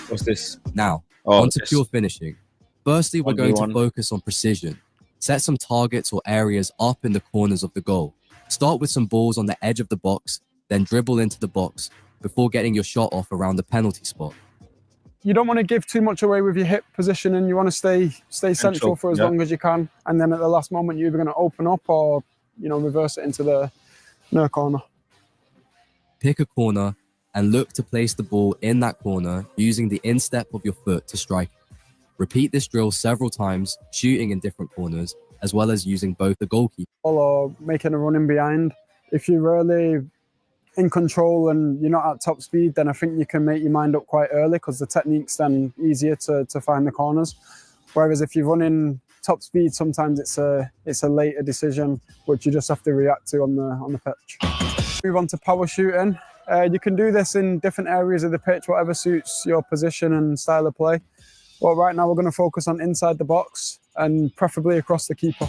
What's this? Now, on to pure finishing. Firstly, we're going to focus on precision. Set some targets or areas up in the corners of the goal. Start with some balls on the edge of the box, then dribble into the box before getting your shot off around the penalty spot. You don't want to give too much away with your hip position, and you want to stay central for as long as you can. And then at the last moment, you're either going to open up or, reverse it into the near corner. Pick a corner and look to place the ball in that corner using the instep of your foot to strike. Repeat this drill several times, shooting in different corners, as well as using both the goalkeeper. Or making a run in behind. If you're really in control and you're not at top speed, then I think you can make your mind up quite early because the technique's then easier to find the corners. Whereas if you're running top speed, sometimes it's a later decision, which you just have to react to on the pitch. Move on to power shooting. You can do this in different areas of the pitch, whatever suits your position and style of play. But right now we're going to focus on inside the box and preferably across the keeper.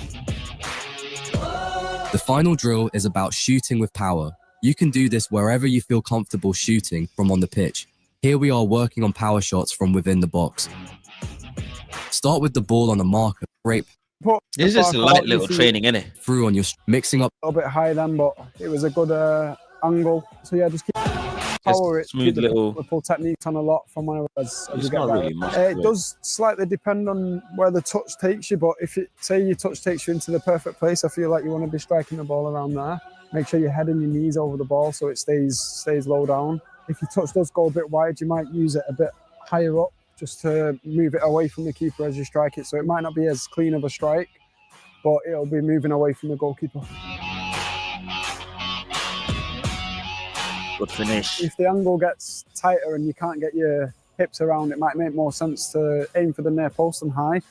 The final drill is about shooting with power. You can do this wherever you feel comfortable shooting from on the pitch. Here we are working on power shots from within the box. Start with the ball on the marker. Great. It's just a light little training, isn't it? Through on your mixing up. A little bit high then, but it was a good angle. So yeah, just keep power it. Smooth little. The pull techniques on a lot from when as It's you get not better. really much. It does slightly depend on where the touch takes you, but if say your touch takes you into the perfect place, I feel like you want to be striking the ball around there. Make sure your head and your knees over the ball so it stays low down. If your touch does go a bit wide, you might use it a bit higher up just to move it away from the keeper as you strike it. So it might not be as clean of a strike, but it'll be moving away from the goalkeeper. Good finish. If the angle gets tighter and you can't get your hips around, it might make more sense to aim for the near post and high.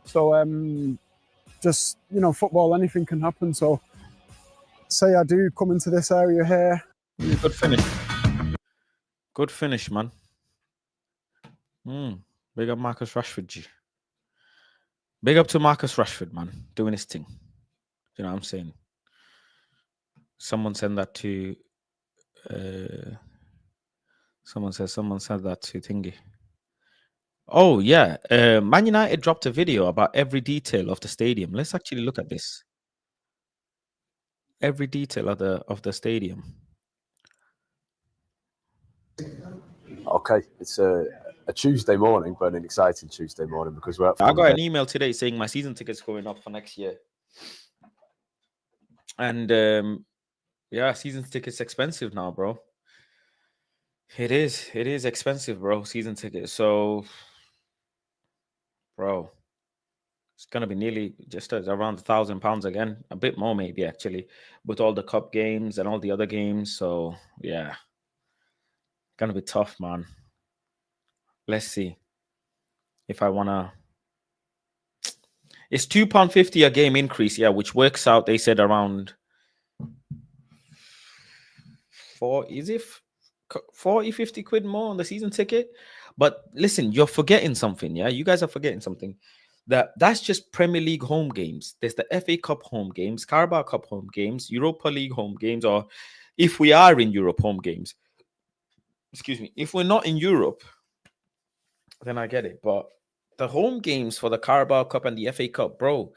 So just, football, anything can happen. So say I do come into this area here. Good finish. Good finish, man. Big up Marcus Rashford, G. Big up to Marcus Rashford, man. Doing his thing. You know what I'm saying? Someone sent that to... someone said that to Thingy. Oh, yeah. Man United dropped a video about every detail of the stadium. Let's actually look at this. Every detail of the stadium. Okay, it's a Tuesday morning, but an exciting Tuesday morning because we're. I got an email today saying my season ticket's going up for next year, and yeah, season ticket's expensive now, bro. It is expensive, bro. Season ticket. So, bro, It's gonna be nearly just around £1,000 again, a bit more maybe actually, with all the cup games and all the other games. So yeah, gonna be tough, man. Let's see if I wanna. It's £2.50 a game increase, yeah, which works out. They said around 40, 50 quid more on the season ticket. But listen, you're forgetting something, yeah. You guys are forgetting something. That's just Premier League home games. There's the FA Cup home games, Carabao Cup home games, Europa League home games, or if we are in Europe, home games. Excuse me. If we're not in Europe, then I get it. But the home games for the Carabao Cup and the FA Cup, bro,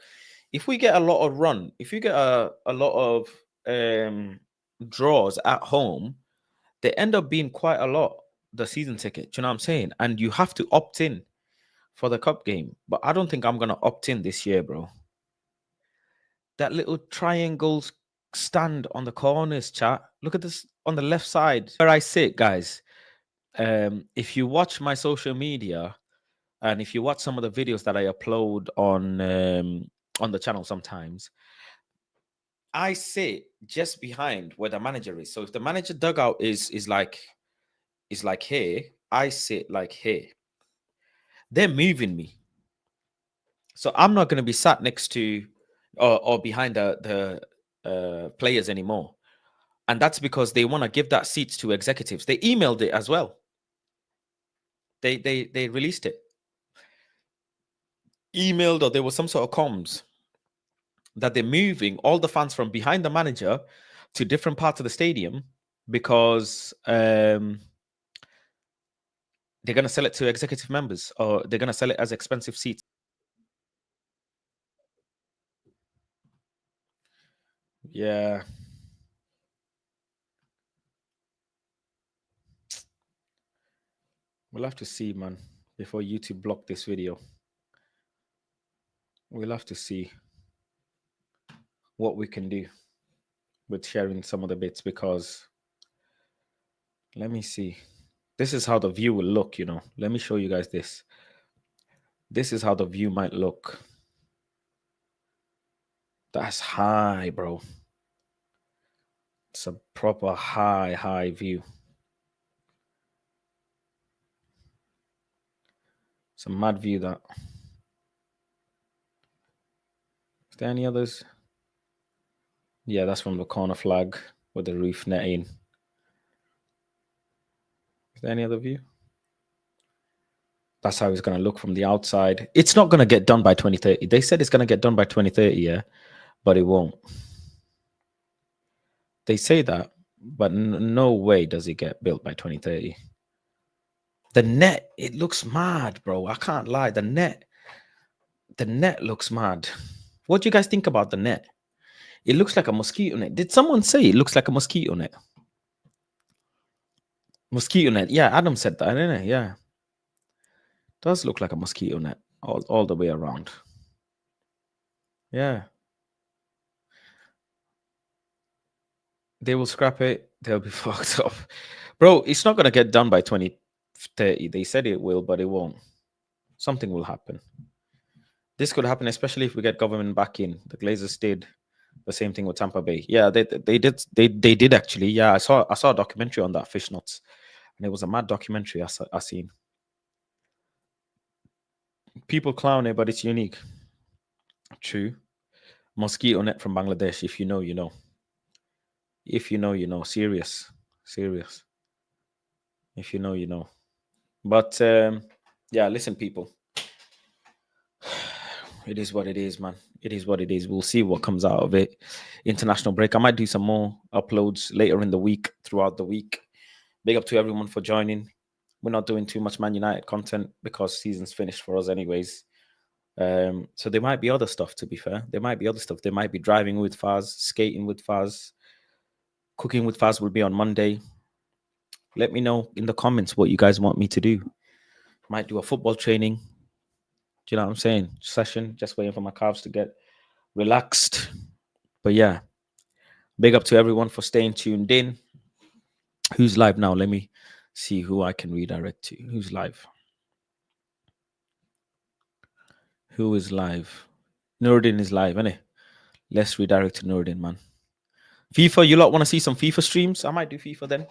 if we get a lot of run, if you get a lot of draws at home, they end up being quite a lot, the season ticket. Do you know what I'm saying? And you have to opt in for the cup game. But I don't think I'm going to opt in this year, bro. That little triangle stand on the corners, chat. Look at this on the left side where I sit, guys. If you watch my social media and if you watch some of the videos that I upload on the channel sometimes, I sit just behind where the manager is. So if the manager dugout is like here, I sit like here. They're moving me, so I'm not going to be sat next to or behind the players anymore. And that's because they want to give that seat to executives. They emailed it as well. They released it, emailed, or there was some sort of comms that they're moving all the fans from behind the manager to different parts of the stadium because they're going to sell it to executive members, or they're going to sell it as expensive seats. Yeah. We'll have to see, man, before YouTube block this video. We'll have to see what we can do with sharing some of the bits, because let me see. This is how the view will look, you know. Let me show you guys this. This is how the view might look. That's high, bro. It's a proper high view. It's a mad view, that. Is there any others? Yeah, that's from the corner flag with the roof netting. Is there any other view? That's how it's going to look from the outside. It's not going to get done by 2030. They said it's going to get done by 2030, yeah, but it won't. They say that, but no way does it get built by 2030. The net, it looks mad, bro. I can't lie. The net looks mad. What do you guys think about the net? It looks like a mosquito net. Did someone say it looks like a mosquito net? Mosquito net. Yeah, Adam said that, didn't he? Yeah. Does look like a mosquito net all the way around. Yeah. They will scrap it. They'll be fucked up. Bro, it's not going to get done by 2030. They said it will, but it won't. Something will happen. This could happen, especially if we get government back in. The Glazers did the same thing with Tampa Bay. Yeah, they did actually. Yeah, I saw a documentary on that, Fish Nuts, and it was a mad documentary I seen. People clown it, but it's unique. True. Mosquito net from Bangladesh. If you know, you know. If you know, you know. Serious. If you know, you know. But yeah, listen, people. It is what it is, man. It is what it is. We'll see what comes out of it. International break. I might do some more uploads later in the week, throughout the week. Big up to everyone for joining. We're not doing too much Man United content because season's finished for us anyways. So there might be other stuff, to be fair. There might be other stuff. There might be driving with Faz, skating with Faz, cooking with Faz will be on Monday. Let me know in the comments what you guys want me to do. Might do a football training. Do you know what I'm saying? Session, just waiting for my calves to get relaxed. But yeah, big up to everyone for staying tuned in. Who's live now? Let me see who I can redirect to. Who's live? Who is live? Nuruddin is live, innit? Let's redirect to Nuruddin, man. FIFA, you lot want to see some FIFA streams? I might do FIFA then.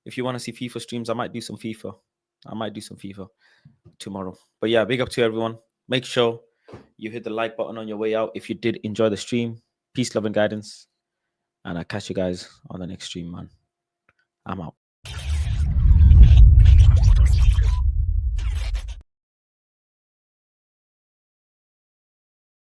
If you want to see FIFA streams, I might do some FIFA. I might do some FIFA tomorrow. But yeah, big up to everyone. Make sure you hit the like button on your way out if you did enjoy the stream. Peace, love, and guidance. And I'll catch you guys on the next stream, man. I'm out.